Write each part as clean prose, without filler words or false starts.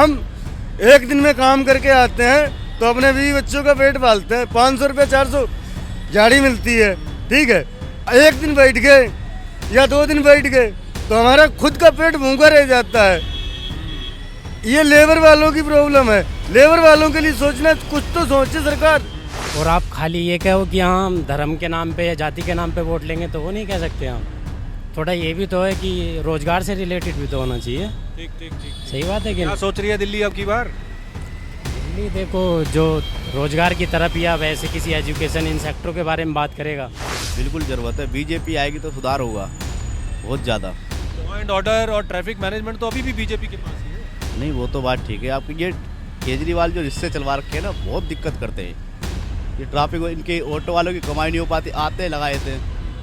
हम एक दिन में काम करके आते हैं तो अपने 20 बच्चों का पेट पालते हैं, 500 रुपये 400 झाड़ी मिलती है, ठीक है। एक दिन बैठ गए या 2 दिन बैठ गए तो हमारा खुद का पेट भूखा रह जाता है। ये लेबर वालों की प्रॉब्लम है, लेबर वालों के लिए सोचना, कुछ तो सोचे सरकार। और आप खाली ये कहो कि हम धर्म के नाम पे या जाति के नाम पे वोट लेंगे तो वो नहीं कह सकते हम। थोड़ा ये भी तो है कि रोजगार से रिलेटेड भी तो होना चाहिए। ठीक। सही बात है कि क्या सोच रही है दिल्ली अब की बार? दिल्ली देखो जो रोजगार की तरफ या वैसे किसी एजुकेशन इन सेक्टरों के बारे में बात करेगा। बिल्कुल ज़रूरत है, बीजेपी आएगी तो सुधार होगा बहुत ज़्यादा। लॉ एंड ऑर्डर और ट्रैफिक मैनेजमेंट तो अभी भी बीजेपी के पास ही है। नहीं वो तो बात ठीक है, आपकी ये केजरीवाल जो रिश्ते चलवा रखे हैं ना बहुत दिक्कत करते हैं। ये ट्रैफिक इनके ऑटो वालों की कमाई नहीं हो पाती, आते लगाए थे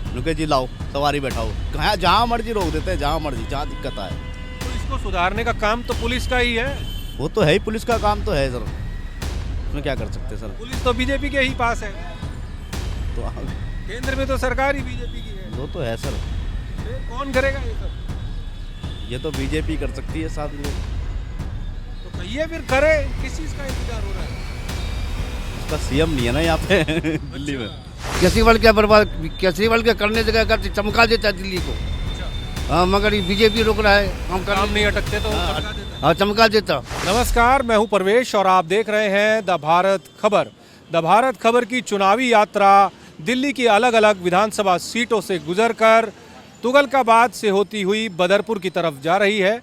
रुके जी लाओ सवारी बैठाओ, कहाँ जहाँ मर्जी रोक देते हैं, जहाँ मर्जी जहाँ दिक्कत आए। तो इसको सुधारने का काम तो पुलिस का ही है। वो तो है ही, पुलिस का काम तो है सर, उसमें क्या कर सकते हैं सर। पुलिस तो बीजेपी के ही पास है, तो केंद्र में तो सरकार ही बीजेपी की है। वो तो है सर, फिर कौन करेगा ये सब? ये तो बीजेपी कर सकती है साथ में। तो कहिए फिर करे, किस चीज़ का इंतजार हो रहा है? उसका सीएम नहीं है ना यहाँ पे दिल्ली में। केजरीवाल क्या बर्बाद, केजरीवाल के करने जगह करते चमका देता दिल्ली को। हाँ मगर ये बीजेपी रोक रहा है, हम काम नहीं अटकते तो चमका देता। हाँ चमका देता। नमस्कार, मैं हूं परवेश और आप देख रहे हैं द भारत खबर। द भारत खबर की चुनावी यात्रा दिल्ली की अलग अलग विधानसभा सीटों से गुजरकर तुगलकाबाद से होती हुई बदरपुर की तरफ जा रही है।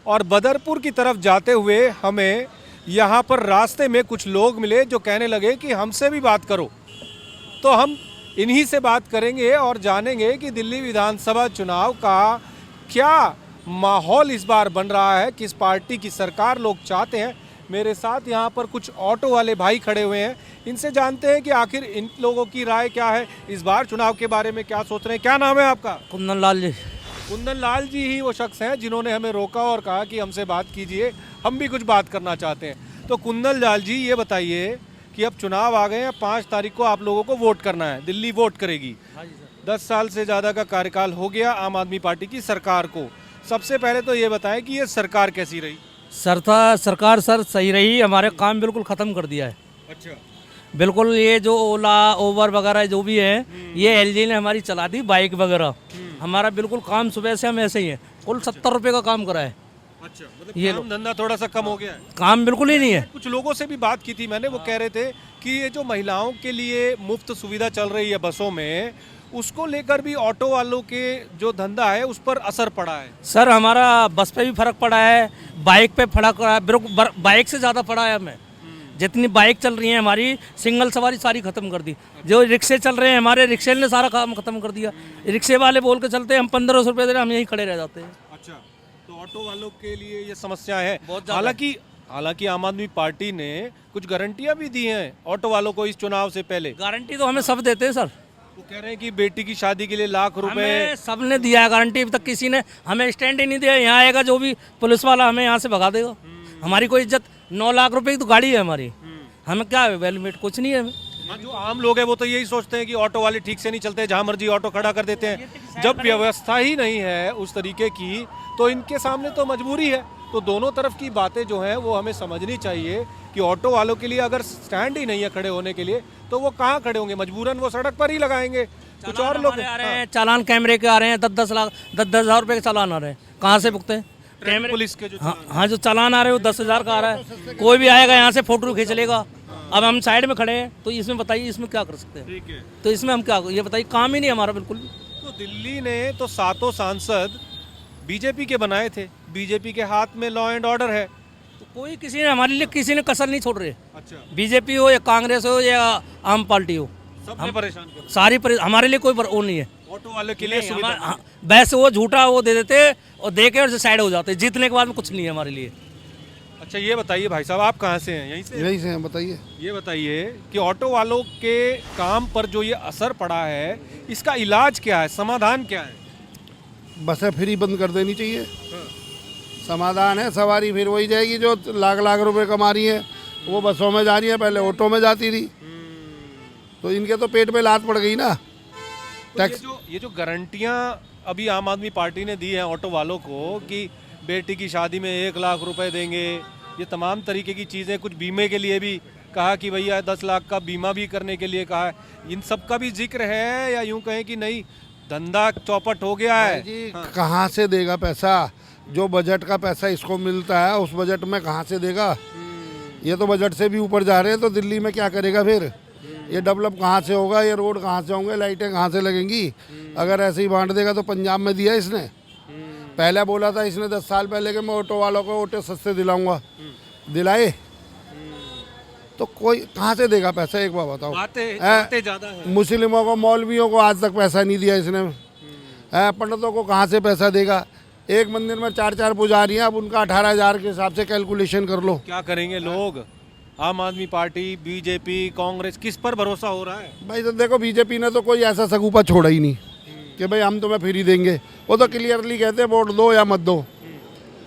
और बदरपुर की तरफ जाते हुए हमें यहाँ पर रास्ते में कुछ लोग मिले जो कहने लगे कि हमसे भी बात करो। तो हम इन्हीं से बात करेंगे और जानेंगे कि दिल्ली विधानसभा चुनाव का क्या माहौल इस बार बन रहा है, किस पार्टी की सरकार लोग चाहते हैं। मेरे साथ यहाँ पर कुछ ऑटो वाले भाई खड़े हुए हैं, इनसे जानते हैं कि आखिर इन लोगों की राय क्या है, इस बार चुनाव के बारे में क्या सोच रहे हैं। क्या नाम है आपका? कुंदन लाल जी। कुंदन लाल जी ही वो शख्स हैं जिन्होंने हमें रोका और कहा कि हमसे बात कीजिए, हम भी कुछ बात करना चाहते हैं। तो कुंदन लाल जी ये बताइए कि अब चुनाव आ गए हैं, 5 तारीख को आप लोगों को वोट करना है, दिल्ली वोट करेगी। 10 साल से ज़्यादा का कार्यकाल हो गया आम आदमी पार्टी की सरकार को। सबसे पहले तो ये बताएं कि ये सरकार कैसी रही? सरकार सर सही रही, हमारे काम बिल्कुल ख़त्म कर दिया है। अच्छा। बिल्कुल ये जो ओला ओबर वगैरह जो भी है ये एलजी ने हमारी चला दी, बाइक वगैरह। हमारा बिल्कुल काम सुबह से हम ऐसे ही है, कुल 70 रुपये का काम करा है। अच्छा, मतलब ये काम धंधा थोड़ा सा कम हो गया है। काम बिल्कुल ही नहीं है। कुछ लोगों से भी बात की थी मैंने, वो कह रहे थे कि ये जो महिलाओं के लिए मुफ्त सुविधा चल रही है बसों में, उसको लेकर भी ऑटो वालों के जो धंधा है उस पर असर पड़ा है। सर हमारा बस पे भी फर्क पड़ा है, बाइक पे फर्क पड़ा है, बिल्कुल बाइक से ज़्यादा पड़ा है हमें। जितनी बाइक चल रही है हमारी सिंगल सवारी सारी खत्म कर दी। जो रिक्शे चल रहे हैं हमारे, रिक्शे ने सारा काम खत्म कर दिया। रिक्शे वाले बोल के चलते हैं हम 1500 रुपये दे रहे हैं, हम यहीं खड़े रह जाते हैं। अच्छा, तो ऑटो वालों के लिए ये समस्या है। बहुत ज़्यादा। हालांकि आम आदमी पार्टी ने कुछ गारंटियां भी दी हैं ऑटो वालों को इस चुनाव से पहले। गारंटी तो हमें सब देते हैं सर। वो कह रहे हैं कि बेटी की शादी के लिए लाख रुपए। हमें सबने दिया है गारंटी, अभी तक किसी ने हमें स्टैंड ही नहीं दिया। यहाँ आएगा जो भी पुलिस वाला हमें यहाँ से भगा देगा। हमारी कोई इज्जत, 9 लाख रुपए की तो गाड़ी है हमारी, हमें क्या है वेलमेट, कुछ नहीं है हमें। हाँ, जो आम लोग हैं वो तो यही सोचते हैं कि ऑटो वाले ठीक से नहीं चलते, जहाँ मर्जी ऑटो खड़ा कर देते हैं। जब व्यवस्था ही नहीं है उस तरीके की तो इनके सामने तो मजबूरी है। तो दोनों तरफ की बातें जो हैं वो हमें समझनी चाहिए कि ऑटो वालों के लिए अगर स्टैंड ही नहीं है खड़े होने के लिए तो वो कहाँ खड़े होंगे, मजबूरन वो सड़क पर ही लगाएंगे। कुछ और लोग आ रहे हैं, चालान कैमरे के आ रहे हैं, 10-10 लाख 10-10 हज़ार रुपये के चालान आ रहे हैं। कहाँ से भुगते हैं? कैमरे पुलिस के जो हाँ जो चालान आ रहे हैं वो 10,000 का आ रहा है। कोई भी आएगा यहाँ से फोटो खींच लेगा। अब हम साइड में खड़े हैं तो इसमें बताइए इसमें क्या कर सकते हैं? ठीक है। तो इसमें हम क्या, ये बताइए, काम ही नहीं हमारा बिल्कुल भी। तो दिल्ली ने तो 7 सांसद बीजेपी के बनाए थे, बीजेपी के हाथ में लॉ एंड ऑर्डर है। तो कोई किसी ने हमारे लिए किसी ने कसर नहीं छोड़ रहे। अच्छा, बीजेपी हो या कांग्रेस हो या आम पार्टी हो, सबने परेशान कर सारी हमारे लिए कोई वो नहीं है। ऑटो वाले के लिए सुविधा। हाँ, वैसे वो झूठा वो दे देते और दे के और साइड हो जाते, जीतने के बाद में कुछ नहीं है हमारे लिए। अच्छा, ये बताइए भाई साहब, आप कहाँ से हैं? यहीं से? यही से हैं, बताइए। ये बताइए कि ऑटो वालों के काम पर जो ये असर पड़ा है इसका इलाज क्या है, समाधान क्या है? बसें फ्री बंद कर देनी चाहिए, समाधान है। सवारी फिर वही जाएगी जो लाख लाख रुपए कमा रही है, वो बसों में जा रही है, पहले ऑटो में जाती थी। तो इनके तो पेट पे लात पड़ गई ना। टैक्स ये जो गारंटियां अभी आम आदमी पार्टी ने दी हैं ऑटो वालों को कि बेटी की शादी में 1 लाख रुपए देंगे, ये तमाम तरीके की चीज़ें, कुछ बीमे के लिए भी कहा कि भैया 10 लाख का बीमा भी करने के लिए कहा है, इन सब का भी जिक्र है या यूं कहें कि नहीं धंधा चौपट हो गया है? जी कहाँ से देगा पैसा? जो बजट का पैसा इसको मिलता है उस बजट में कहाँ से देगा? ये तो बजट से भी ऊपर जा रहे हैं, तो दिल्ली में क्या करेगा फिर? ये डेवलप कहाँ से होगा? ये रोड कहाँ से होंगे? लाइटें कहाँ से लगेंगी? अगर ऐसे ही बांट देगा तो पंजाब में दिया इसने, पहले बोला था इसने 10 साल पहले कि मैं ऑटो वालों को ऑटो सस्ते दिलाऊंगा, दिलाए? तो कोई कहाँ से देगा पैसा? एक बार बताओ। बातें ज़्यादा है। मुस्लिमों को, मौलवियों को आज तक पैसा नहीं दिया इसने, पंडितों को कहाँ से पैसा देगा? एक मंदिर में 4 पुजारी हैं, अब उनका 18,000 के हिसाब से कैलकुलेशन कर लो। क्या करेंगे लोग? आम आदमी पार्टी, बीजेपी, कांग्रेस, किस पर भरोसा हो रहा है? भाई तो देखो बीजेपी ने तो कोई ऐसा सगुपा छोड़ा ही नहीं कि भाई हम तुम्हें फ्री देंगे। वो तो क्लियरली कहते हैं वोट दो या मत दो,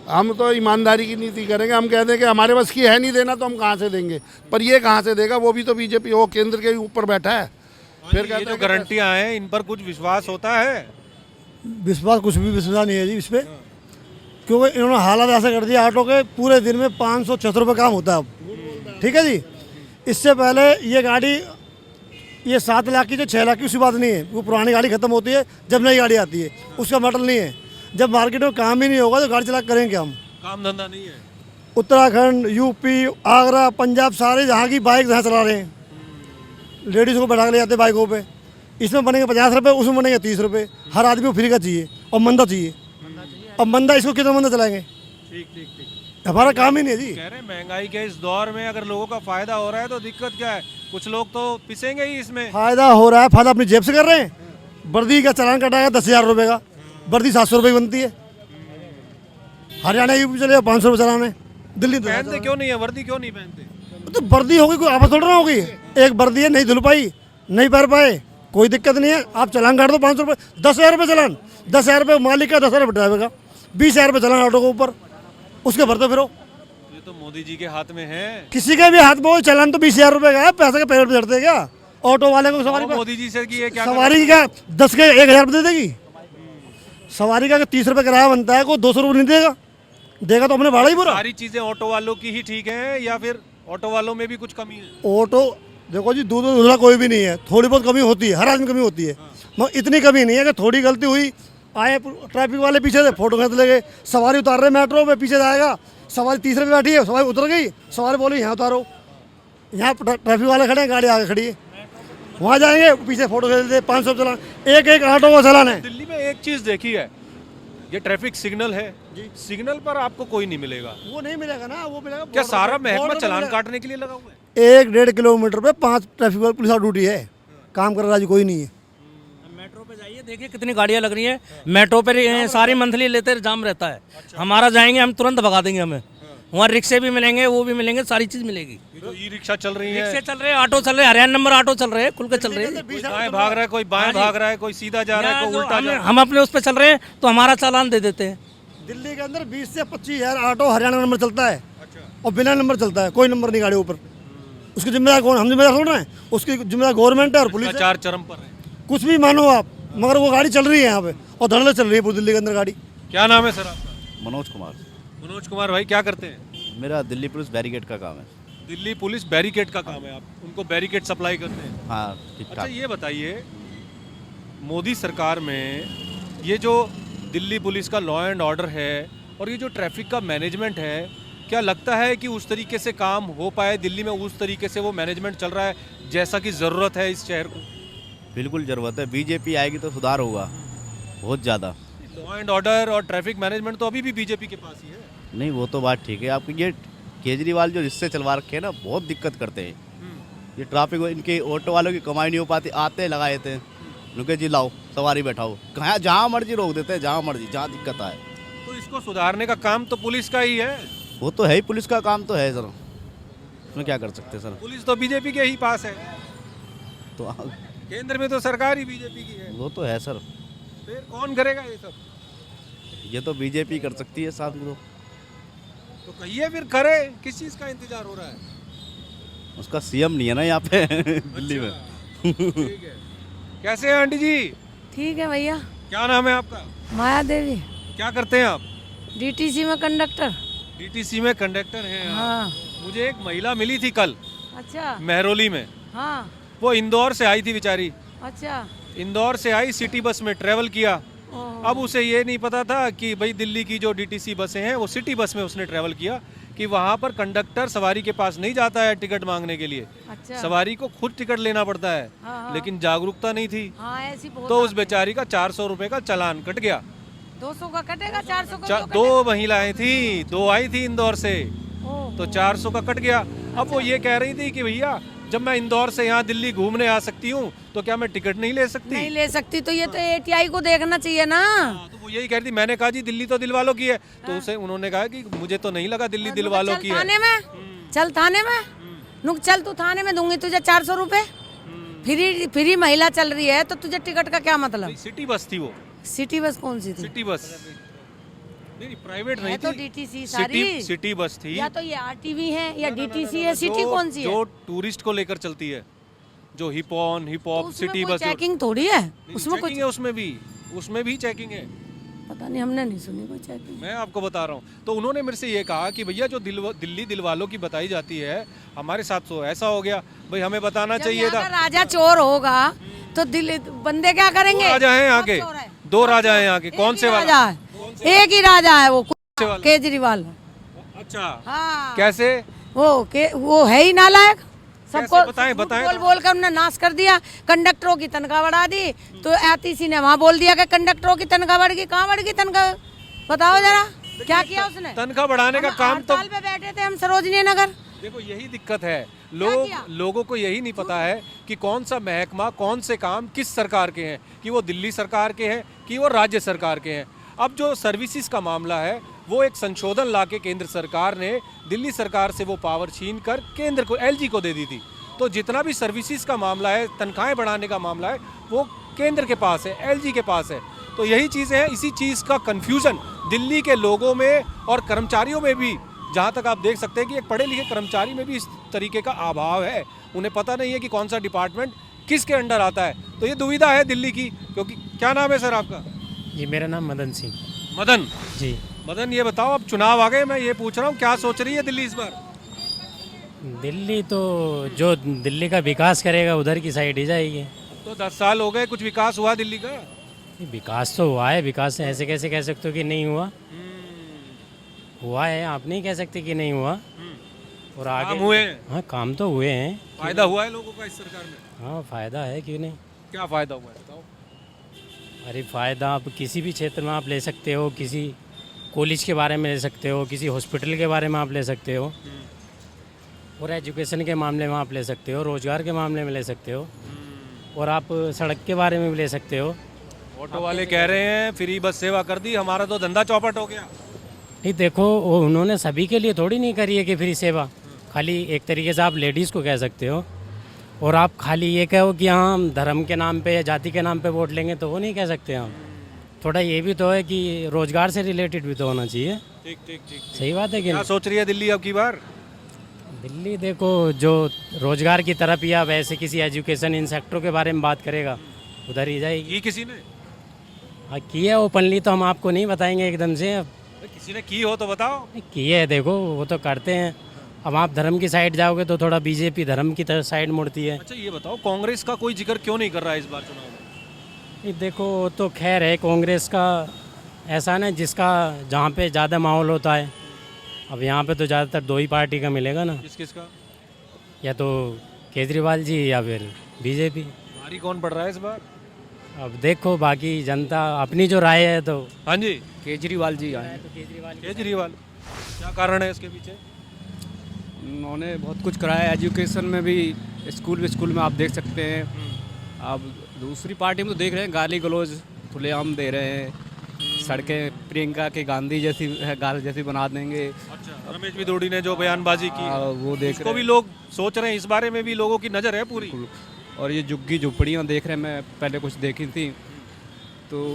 हम तो ईमानदारी की नीति करेंगे। हम कहते हैं कि हमारे पास की है नहीं देना तो हम कहाँ से देंगे, पर ये कहाँ से देगा? वो भी तो बीजेपी वो केंद्र के ऊपर बैठा है। फिर ये जो गारंटियां हैं इन पर कुछ विश्वास होता है? विश्वास कुछ भी विश्वास नहीं है जी इस पर, क्योंकि इन्होंने हालात ऐसे कर दिया ऑटो के, पूरे दिन में 576 रुपये काम होता है अब। ठीक है जी, इससे पहले ये गाड़ी ये 7 लाख की जो 6 लाख की उसकी बात नहीं है, वो पुरानी गाड़ी खत्म होती है जब नई गाड़ी आती है, उसका मॉडल नहीं है। जब मार्केट में काम ही नहीं होगा तो गाड़ी चला करेंगे हम? काम धंधा नहीं है। उत्तराखंड, यूपी, आगरा, पंजाब, सारे जहाँ की बाइक जहाँ चला रहे हैं, लेडीज़ को बैठा के ले जाते हैं बाइकों पे। इसमें बनेंगे 50 रुपये, उसमें बनेंगे 30 रुपये। हर आदमी को फ्री का चाहिए और मंदा चाहिए। अब मंदा इसको कितना मंदा चलाएंगे? ठीक ठीक ठीक। हमारा काम ही नहीं है जी। कह रहे हैं महंगाई के इस दौर में अगर लोगों का फायदा हो रहा है तो दिक्कत क्या है? कुछ लोग तो पिसेंगे ही इसमें। फायदा हो रहा है, फायदा अपनी जेब से कर रहे हैं। वर्दी का चालान कटाएगा 10,000 रुपये का, वर्दी 700 रुपये की बनती है। हरियाणा यूपी चले 500 रुपये चलान है, दिल्ली तो पहनते क्यों नहीं है? वर्दी क्यों नहीं पहनते? तो वर्दी होगी, कोई आपस थोड़ा ना होगी। एक वर्दी है, नहीं धुल पाई, नहीं पहन पाए, कोई दिक्कत नहीं है। आप चालान काट दो 500 रुपये, 10,000 रुपये चालान, 10,000 रुपये मालिक का, 10,000 रुपये ड्राइवर का, 20,000 रुपये चालान ऑटो के ऊपर, उसके भरते फिरो। ये तो मोदी जी के हाथ में है। किसी के भी हाथ में हो चालान तो 20,000 रुपये का है, पैसे के पेड़ पे चढ़ते क्या? ऑटो वाले को सवारी मोदी जी से कि ये क्या सवारी का 10 के 1,000 रुपये दे देगी सवारी का? 30 रुपये किराया बनता है, कोई 200 रुपये नहीं देगा, देगा तो अपने भाड़ा ही बुरा। सारी चीजें ऑटो वालों की ही ठीक है या फिर ऑटो वालों में भी कुछ कमी है? ऑटो देखो जी, दूध धुला कोई भी नहीं है, थोड़ी बहुत कमी होती है, हर आदमी कमी होती है, मगर इतनी कमी नहीं है कि थोड़ी गलती हुई आए ट्रैफिक वाले पीछे से फोटो खींच ले गए। सवारी उतार रहे मेट्रो में, पीछे जाएगा सवारी 30 रुपये बैठी है, सवारी उतर गई, सवारी बोली यहाँ उतारो, यहाँ ट्रैफिक वाले खड़े हैं, गाड़ी आगे खड़ी है, वहाँ जाएंगे पीछे फोटो खींच लेते, 500 चलान, एक ऑटो का चलान है। दिल्ली में एक चीज देखी है, ये ट्रैफिक सिग्नल है, सिग्नल पर आपको कोई नहीं मिलेगा। वो नहीं मिलेगा ना, वो मिलेगा क्या सारा महकमा चालान काटने के लिए लगा हुआ है? 1-1.5 किलोमीटर पे 5 ट्रैफिक पुलिस ड्यूटी है, काम कर रहा जी कोई नहीं है। मेट्रो पे जाइए, देखिए कितनी गाड़ियाँ लग रही हैं मेट्रो पे, सारी मंथली लेते जाम रहता है। हमारा जाएंगे हम तुरंत भगा देंगे, हमें वहाँ रिक्शे भी मिलेंगे, वो भी मिलेंगे, सारी चीज़ मिलेगी। जो ई रिक्शा चल रही है, रिक्शे चल रहे हैं, ऑटो चल रहे हैं, हरियाणा नंबर ऑटो चल रहे हैं, खुल के चल रहे हैं। कोई दाएं भाग रहा है, कोई बाएं भाग रहा है, कोई सीधा जा रहा है, कोई उल्टा जा रहा है। हम अपने उस पर चल रहे हैं तो हमारा चालान दे देते हैं। दिल्ली के अंदर 20 से 25,000 ऑटो हरियाणा नंबर चलता है और बिना नंबर चलता है, कोई नंबर नहीं गाड़ी ऊपर। उसकी जिम्मेदार कौन? हम जिम्मेदार थोड़ा है, उसकी जिम्मेदार गवर्नमेंट है और पुलिस है। चार चरम पर है। कुछ भी मानो आप, मगर वो गाड़ी चल रही है यहाँ पे और धड़ल्ले चल रही है पूरी दिल्ली के अंदर गाड़ी। क्या नाम है सर आपका? मनोज कुमार। मनोज कुमार भाई, क्या करते हैं? मेरा दिल्ली पुलिस बैरिकेड का काम है। दिल्ली पुलिस बैरिकेड का काम है, आप उनको बैरिकेड सप्लाई करते हैं? हाँ ठीक अच्छा ठाक। ये बताइए, मोदी सरकार में ये जो दिल्ली पुलिस का लॉ एंड ऑर्डर है और ये जो ट्रैफिक का मैनेजमेंट है, क्या लगता है कि उस तरीके से काम हो पाए दिल्ली में, उस तरीके से वो मैनेजमेंट चल रहा है जैसा कि ज़रूरत है इस शहर को? बिल्कुल ज़रूरत है, बीजेपी आएगी तो सुधार होगा बहुत ज़्यादा। लॉ एंड ऑर्डर और ट्रैफिक मैनेजमेंट तो अभी भी बीजेपी के पास ही है। नहीं वो तो बात ठीक है आपकी, ये केजरीवाल जो रिश्ते चलवा रखे हैं ना बहुत दिक्कत करते हैं। ये ट्रैफिक इनके ऑटो वालों की कमाई नहीं हो पाती, आते हैं लगा देते हैं, रुके जी लाओ सवारी बैठाओ, कहाँ जहाँ मर्जी रोक देते हैं, जहाँ मर्जी, जहाँ दिक्कत आए। तो इसको सुधारने का काम तो पुलिस का ही है। वो तो है ही, पुलिस का काम तो है सर, उसमें क्या कर सकते हैं सर। पुलिस तो बीजेपी के ही पास है, तो केंद्र में तो सरकार ही बीजेपी की है। वो तो है सर, फिर कौन करेगा ये सब? ये तो बीजेपी कर सकती है साथ में। तो कहिए फिर करे, किस चीज़ का इंतजार हो रहा है? उसका सीएम नहीं है ना यहाँ पे दिल्ली में। ठीक है। कैसे हैं आंटी जी? ठीक है भैया। क्या नाम है आपका? माया देवी। क्या करते हैं आप? डीटीसी में कंडक्टर। डीटीसी में कंडक्टर हैं आप। हाँ। मुझे एक महिला मिली थी कल अच्छा। मेहरौली में, हाँ। वो इंदौर से आई थी बेचारी, अच्छा। इंदौर से आई, सिटी बस में ट्रेवल किया। ओह। अब उसे ये नहीं पता था कि भाई दिल्ली की जो डीटीसी बसें हैं वो सिटी बस में उसने ट्रेवल किया कि वहाँ पर कंडक्टर सवारी के पास नहीं जाता है टिकट मांगने के लिए, अच्छा। सवारी को खुद टिकट लेना पड़ता है। हाँ, हाँ। लेकिन जागरूकता नहीं थी, हाँ ऐसी बहुत तो उस आते बेचारी का 400 रुपए का चालान कट गया। हैं। 200 का कटेगा, 400 का क्यों दो महिलाएं थी, दो आई थी इंदौर से, कटेगा? ओह। तो 400 का कट गया। अब वो ये कह रही थी कि भैया जब मैं इंदौर से यहाँ दिल्ली घूमने आ सकती हूँ तो क्या मैं टिकट नहीं ले सकती? नहीं ले सकती तो ये तो एटीआई को देखना चाहिए ना। तो वो यही कह रही थी। मैंने कहा जी दिल्ली तो दिल वालों की है, तो उसे उन्होंने कहा कि मुझे तो नहीं लगा दिल्ली दिल वालों की है। थाने में चल, थाने में नुक चल, तू थाने में दूंगी तुझे 400 रुपए। फ्री महिला चल रही है तो तुझे टिकट का क्या मतलब? सिटी बस थी वो, सिटी बस कौन सी थी? सिटी बस नहीं, प्राइवेट नहीं है तो थी, डीटीसी सारी। सिटी बस थी। या तो ये आरटीवी है या डीटीसी है, सिटी कौन सी है? जो टूरिस्ट को लेकर चलती है, जो hip on hip hop city bus. Checking थोड़ी है उसमें, कुछ चेकिंग है उसमें भी चेकिंग है। पता नहीं, हमने नहीं सुनी कोई चेकिंग। मैं आपको बता रहा हूँ। तो उन्होंने मेरे से ये कहा कि भैया जो दिल्ली दिल वालों की बताई जाती है हमारे साथ तो ऐसा हो गया, भाई हमें बताना चाहिए था। राजा चोर होगा तो दिल्ली बंदे क्या करेंगे? दो राजा हैं आगे, दो राजा हैं आगे, कौन से वाला? राजा है, एक ही राजा है वो, वाला? केजरीवाल। अच्छा, हाँ। कैसे? वो है ही नालायक, सबको बताएं, झूठ बताएं बोल तो। बोल कर उन्होंने नाश कर दिया। कंडक्टरों की तनख्वाह बढ़ा दी तो आतिशी ने वहाँ बोल दिया कि कंडक्टरों की तनख्वाह बढ़ गई। कहाँ बढ़ गई तनख्वाह? बताओ जरा, क्या किया उसने? तनख्वाह बढ़ाने का काम तो हड़ताल पे बैठे थे हम सरोजनी नगर। देखो यही दिक्कत है, किया? लोगों को यही नहीं पता है कि कौन सा महकमा कौन से काम किस सरकार के हैं, कि वो दिल्ली सरकार के हैं कि वो राज्य सरकार के हैं। अब जो सर्विसेज का मामला है वो एक संशोधन लाके केंद्र सरकार ने दिल्ली सरकार से वो पावर छीन कर केंद्र को, एलजी को दे दी थी। तो जितना भी सर्विसेज का मामला है, तनख्वाहें बढ़ाने का मामला है, वो केंद्र के पास है, एलजी के पास है। तो यही चीज़ें हैं, इसी चीज़ का कन्फ्यूज़न दिल्ली के लोगों में और कर्मचारियों में भी, जहाँ तक आप देख सकते हैं कि एक पढ़े लिखे कर्मचारी में भी इस तरीके का अभाव है। उन्हें पता नहीं है कि कौन सा डिपार्टमेंट किसके अंडर आता है। तो ये दुविधा है दिल्ली की। क्योंकि क्या नाम है सर आपका? जी मेरा नाम मदन सिंह। मदन जी। मदन, ये बताओ, अब चुनाव आ गए, मैं ये पूछ रहा हूँ क्या सोच रही है दिल्ली इस बार? दिल्ली तो जो दिल्ली का विकास करेगा उधर की साइड ही जाएगी। तो 10 साल हो गए, कुछ विकास हुआ दिल्ली का? विकास तो हुआ है, विकास ऐसे कैसे कह सकते हो कि नहीं हुआ? हुआ है, आप नहीं कह सकते कि नहीं हुआ। और आगे काम हुए हैं? हाँ काम तो हुए हैं। फायदा हुआ है लोगों का इस सरकार में? हाँ फायदा है, क्यों नहीं। क्या फायदा हुआ है बताओ? अरे फ़ायदा आप किसी भी क्षेत्र में आप ले सकते हो, किसी कॉलेज के बारे में ले सकते हो, किसी हॉस्पिटल के बारे में आप ले सकते हो, और एजुकेशन के मामले में आप ले सकते हो, रोज़गार के मामले में ले सकते हो, और आप सड़क के बारे में भी ले सकते हो। ऑटो वाले कह रहे हैं फ्री बस सेवा कर दी, हमारा तो धंधा चौपट हो गया। नहीं देखो, वो उन्होंने सभी के लिए थोड़ी नहीं करी है कि फ्री सेवा, खाली एक तरीके से आप लेडीज़ को कह सकते हो। और आप खाली ये कहो कि हाँ हम धर्म के नाम पे या जाति के नाम पे वोट लेंगे, तो वो नहीं कह सकते हम। थोड़ा ये भी तो है कि रोज़गार से रिलेटेड भी तो होना चाहिए। ठीक ठीक ठीक। सही बात है कि क्या नहीं? सोच रही है दिल्ली अब की बार? दिल्ली देखो, जो रोज़गार की तरफ या वैसे किसी एजुकेशन इन सेक्टरों के बारे में बात करेगा उधर ही जाएगी। की किसी ने? हाँ की है ओपनली, तो हम आपको नहीं बताएंगे एकदम से। अब किसी ने की हो तो बताओ। की है, देखो वो तो करते हैं। अब आप धर्म की साइड जाओगे तो थोड़ा बीजेपी धर्म की तरफ साइड मुड़ती है। अच्छा ये बताओ, कांग्रेस का कोई जिक्र क्यों नहीं कर रहा है इस बार चुनाव में? नहीं देखो, वो तो खैर है, कांग्रेस का ऐसा ना जिसका जहाँ पे ज़्यादा माहौल होता है। अब यहाँ पे तो ज़्यादातर दो ही पार्टी का मिलेगा ना, किस किस का? या तो केजरीवाल जी या फिर बीजेपी। भारी कौन पड़ रहा है इस बार? अब देखो, बाकी जनता अपनी जो राय है तो हाँ जी, केजरीवाल जी आए। केजरीवाल। क्या कारण है इसके पीछे? उन्होंने बहुत कुछ कराया, एजुकेशन में भी, स्कूल में आप देख सकते हैं। अब दूसरी पार्टी में तो देख रहे हैं गाली गलौज खुलेआम दे रहे हैं, सड़कें प्रियंका के गांधी जैसी बना देंगे। अच्छा, रमेश बिदोड़ी ने जो बयानबाजी की वो देख उसको रहे भी हैं। लोग सोच रहे हैं, इस बारे में भी लोगों की नज़र है पूरी। और ये झुग्गी झुपड़ियाँ देख रहे हैं, मैं पहले कुछ देखी थी तो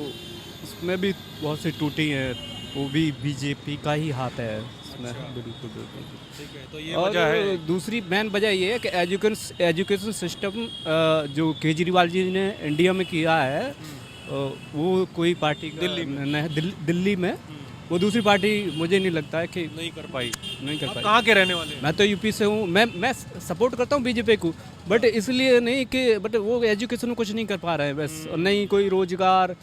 उसमें भी बहुत सी टूटी हैं, वो भी बीजेपी का ही हाथ है इसमें। बिल्कुल बिल्कुल। ठीक है, तो ये और वजह है। दूसरी मेन वजह ये है कि एजुकेशन सिस्टम जो केजरीवाल जी ने इंडिया में किया है, वो कोई पार्टी का दिल्ली में। दिल्ली में वो दूसरी पार्टी मुझे नहीं लगता है कि नहीं कर पाई। नहीं कर आप पाई। कहाँ के रहने वाले हैं? मैं तो यूपी से हूँ, मैं सपोर्ट करता हूँ बीजेपी को, बट इसलिए नहीं कि बट वो एजुकेशन में कुछ नहीं कर पा रहे हैं बस, और नहीं कोई रोजगार।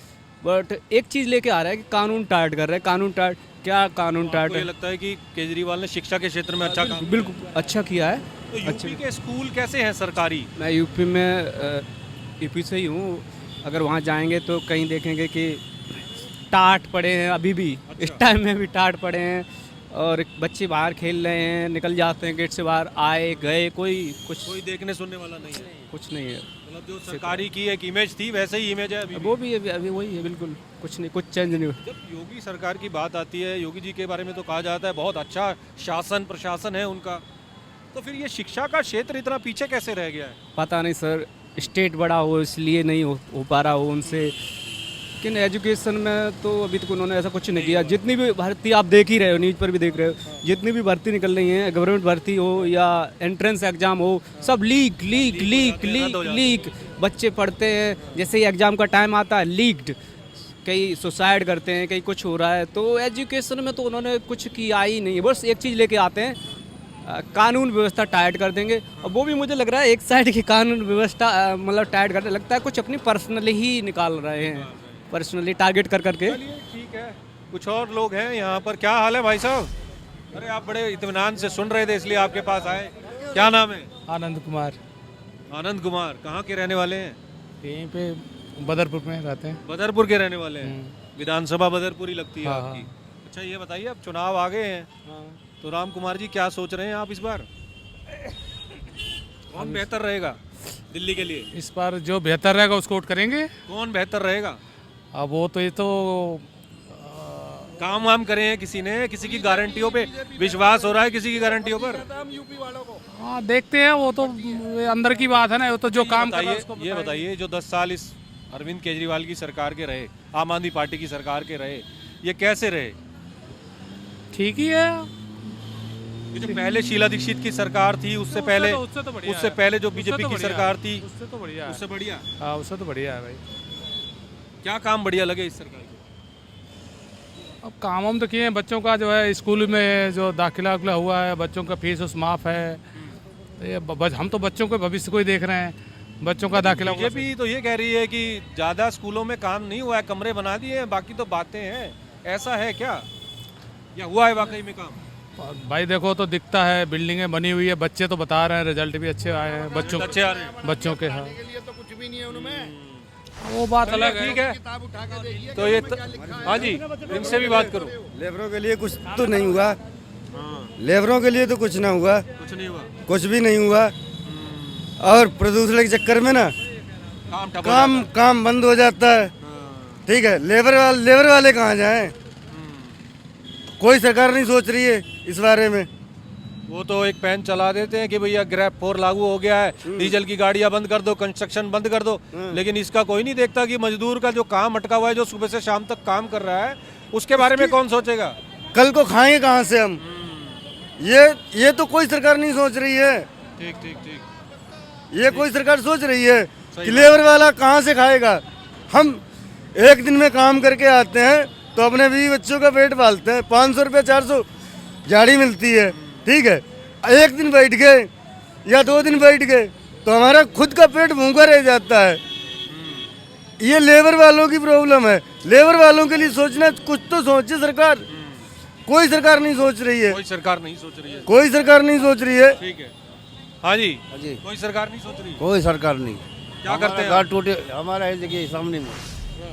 बट एक चीज़ लेके आ रहा है कि कानून टाइट कर रहे हैं, कानून टाइट। क्या कानून टाइट आपको ये है? लगता है कि केजरीवाल ने शिक्षा के क्षेत्र में अच्छा काम? बिल्कुल अच्छा किया है। तो यूपी के स्कूल कैसे हैं सरकारी? मैं यूपी से ही हूँ। अगर वहाँ जाएंगे तो कहीं देखेंगे कि टाट पड़े हैं अभी भी, इस टाइम में भी टाट पड़े हैं, और बच्चे बाहर खेल रहे हैं, निकल जाते हैं गेट से बाहर, आए गए, कोई देखने सुनने वाला नहीं है। कुछ नहीं है। मतलब जो सरकारी की एक इमेज थी वैसे ही इमेज है अभी भी। वो भी अभी वही है, बिल्कुल कुछ नहीं, कुछ चेंज नहीं हुआ। जब योगी सरकार की बात आती है, योगी जी के बारे में तो कहा जाता है बहुत अच्छा शासन प्रशासन है उनका, तो फिर ये शिक्षा का क्षेत्र इतना पीछे कैसे रह गया है? पता नहीं सर, स्टेट बड़ा हो इसलिए नहीं हो पा रहा हो उनसे, लेकिन एजुकेशन में तो अभी तक उन्होंने ऐसा कुछ नहीं किया। जितनी भी भर्ती आप देख ही रहे हो, न्यूज़ पर भी देख रहे हो, जितनी भी भर्ती निकल रही हैं, गवर्नमेंट भर्ती हो या एंट्रेंस एग्ज़ाम हो, सब लीक। बच्चे पढ़ते हैं, जैसे ही एग्ज़ाम का टाइम आता है लीक्ड, कई सुसाइड करते हैं, कहीं कुछ हो रहा है। तो एजुकेशन में तो उन्होंने कुछ किया ही नहीं है। बस एक चीज़ लेके आते हैं, कानून व्यवस्था टाइट कर देंगे, और वो भी मुझे लग रहा है एक साइड की कानून व्यवस्था मतलब टाइट करते, लगता है कुछ अपनी पर्सनली ही निकाल रहे हैं, पर्सनली टारगेट कर करके। ठीक है, कुछ और लोग हैं यहाँ पर। क्या हाल है भाई साहब? अरे आप बड़े इत्मीनान से सुन रहे थे इसलिए आपके पास आए। क्या नाम है? आनंद कुमार। आनंद कुमार, कहाँ के रहने वाले हैं? यहीं पे बदरपुर में रहते हैं। बदरपुर के रहने वाले हैं। विधानसभा बदरपुर ही लगती है हाँ, आपकी। अच्छा ये बताइए, अब चुनाव आ गए हैं, तो राम कुमार जी क्या सोच रहे हैं आप इस बार? कौन बेहतर रहेगा दिल्ली के लिए? इस बार जो बेहतर रहेगा उसको वोट करेंगे। कौन बेहतर रहेगा? अब वो तो ये तो काम वाम करे हैं किसी ने? किसी की गारंटियों पे विश्वास हो रहा है? किसी की गारंटियों पर? हाँ देखते हैं, वो तो अंदर की बात है ना, वो तो जो काम कर रहा है उसको ये बताइए, जो 10 साल इस अरविंद केजरीवाल की सरकार के रहे, आम आदमी पार्टी की सरकार के रहे, ये कैसे रहे? ठीक ही है। ये जो पहले शीला दीक्षित की सरकार थी, उससे पहले उससे पहले जो बीजेपी की सरकार थी, उससे तो बढ़िया है। उससे बढ़िया? हाँ उससे तो बढ़िया है भाई। क्या काम बढ़िया लगे इस सरकार के? अब काम हम तो किए हैं, बच्चों का जो है स्कूल में जो दाखिला वाखिला हुआ है, बच्चों का फीस उस माफ़ है। तो ये हम तो बच्चों के भविष्य को ही देख रहे हैं, बच्चों का दाखिला। बीजेपी तो ये कह रही है कि ज़्यादा स्कूलों में काम नहीं हुआ है, कमरे बना दिए हैं, बाकी तो बातें हैं। ऐसा है क्या, या हुआ है वाकई में काम? भाई देखो तो दिखता है, बिल्डिंगें बनी हुई है, बच्चे तो बता रहे हैं रिजल्ट भी अच्छे आए हैं बच्चों अच्छे आ रहे हैं बच्चों के। हाँ कुछ भी नहीं है उनमें, वो बात अलग है। ठीक है, तो ये हाँ जी, इनसे भी बात करो। लेबरों के लिए कुछ तो नहीं हुआ, लेबरों के लिए तो कुछ ना हुआ, कुछ नहीं हुआ, कुछ भी नहीं हुआ। और प्रदूषण के चक्कर में ना काम बंद हो जाता है। ठीक है, लेबर वाले कहाँ जाएं? कोई सरकार नहीं सोच रही है इस बारे में। वो तो एक पैन चला देते हैं कि भैया ग्रैब 4 लागू हो गया है, डीजल की गाड़ियां बंद कर दो, कंस्ट्रक्शन बंद कर दो, लेकिन इसका कोई नहीं देखता कि मजदूर का जो काम अटका हुआ है, जो सुबह से शाम तक काम कर रहा है, उसके बारे में कौन सोचेगा? कल को खाएंगे कहाँ से हम? ये तो कोई सरकार नहीं सोच रही है। ठीक ठीक ठीक। ये कोई सरकार सोच रही है कि लेबर वाला कहाँ से खाएगा? हम एक दिन में काम करके आते हैं तो अपने बीवी बच्चों का पेट पालते हैं। 500 रुपये 400 झाड़ी मिलती है। ठीक है, एक दिन बैठ गए या 2 दिन बैठ गए तो हमारा खुद का पेट भूखा रह जाता है। ये लेबर वालों की प्रॉब्लम है। लेबर वालों के लिए सोचना, कुछ तो सोचे सरकार। कोई सरकार नहीं सोच रही है। कोई सरकार नहीं सोच रही है। कोई सरकार नहीं सोच रही है। ठीक है, हाँ जी, कोई सरकार नहीं सोच रही है। कोई सरकार नहीं। क्या करते हैं? घर टूटे हमारा है देखिए सामने में,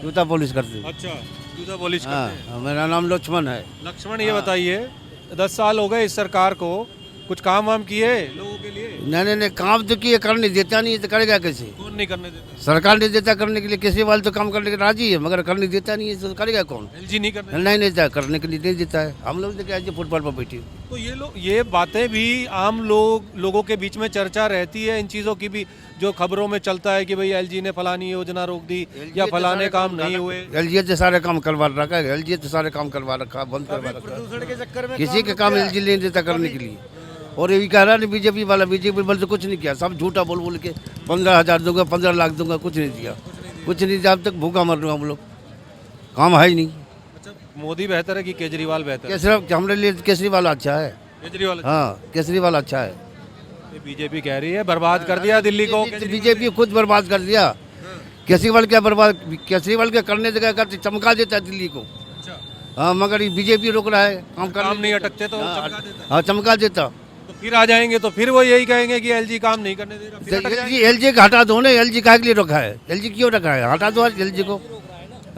जूता पॉलिश करते हैं। अच्छा, जूता पॉलिश करते हैं। हाँ, मेरा नाम लक्ष्मण है। लक्ष्मण, ये बताइए, 10 साल हो गए इस सरकार को, कुछ काम वाम किए लोगों के लिए? नहीं, काम तो किए, करने देता नहीं है तो करेगा कैसे? कौन नहीं करने देता? सरकार नहीं देता करने के लिए, किसी वाले तो काम करने के राजी है, मगर करने देता नहीं है तो करेगा कौन? एलजी नहीं करने? नहीं देता, करने के लिए नहीं देता है। हम लोग देखिए आज फुटपाथ पर बैठे। तो ये बातें भी आम लोगों के बीच में चर्चा रहती है, इन चीज़ों की भी, जो खबरों में चलता है कि भाई एलजी ने फलानी योजना रोक दी या फलाने काम नहीं हुए। एलजी तो सारे काम करवा रखा है, एलजी तो सारे काम करवा रखा, बंद करवा रखा। प्रदूषण के चक्कर में किसी के काम एलजी नहीं देता करने के लिए। और ये भी कह रहा नहीं बीजेपी वाला बल तो कुछ नहीं किया, सब झूठा बोल के 15,000 दूंगा, 15 लाख दूंगा, कुछ नहीं दिया, कुछ नहीं दिया। अब तक भूखा मर रहे हम लोग, काम है ही नहीं। मोदी बेहतर है कि केजरीवाल बेहतर है? केजरीवाल हमारे लिए केजरीवाल अच्छा है। केजरीवाल हाँ केजरीवाल अच्छा है। बीजेपी कह रही है बर्बाद कर दिया दिल्ली को। बीजेपी खुद बर्बाद कर दिया। केजरीवाल क्या बर्बाद, केजरीवाल के करने जगह करते चमका देता है दिल्ली को। हाँ मगर ये बीजेपी रोक रहा है काम नहीं अटकते तो चमका देता। हाँ चमका देता। तो फिर आ जाएंगे तो फिर वो यही कहेंगे कि एलजी काम नहीं करने दे रहा, फिर अटक जाएंगे। एलजी का हटा दो ना, एलजी काहे के लिए रखा है? एलजी क्यों रखा है? हटा दो एलजी को।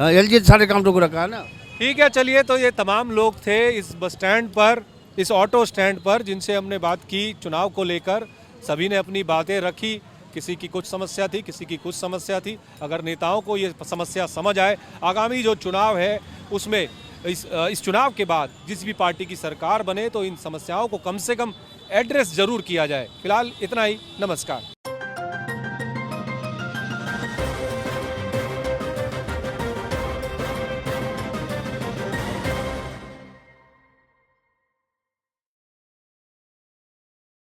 एलजी सारे काम रोक रखा है ना। ठीक है, चलिए, तो ये तमाम लोग थे इस बस स्टैंड पर, इस ऑटो स्टैंड पर, जिनसे हमने बात की चुनाव को लेकर। सभी ने अपनी बातें रखी, किसी की कुछ समस्या थी, किसी की कुछ समस्या थी। अगर नेताओं को ये समस्या समझ आए, आगामी जो चुनाव है उसमें इस चुनाव के बाद जिस भी पार्टी की सरकार बने तो इन समस्याओं को कम से कम एड्रेस जरूर किया जाए। फिलहाल इतना ही, नमस्कार।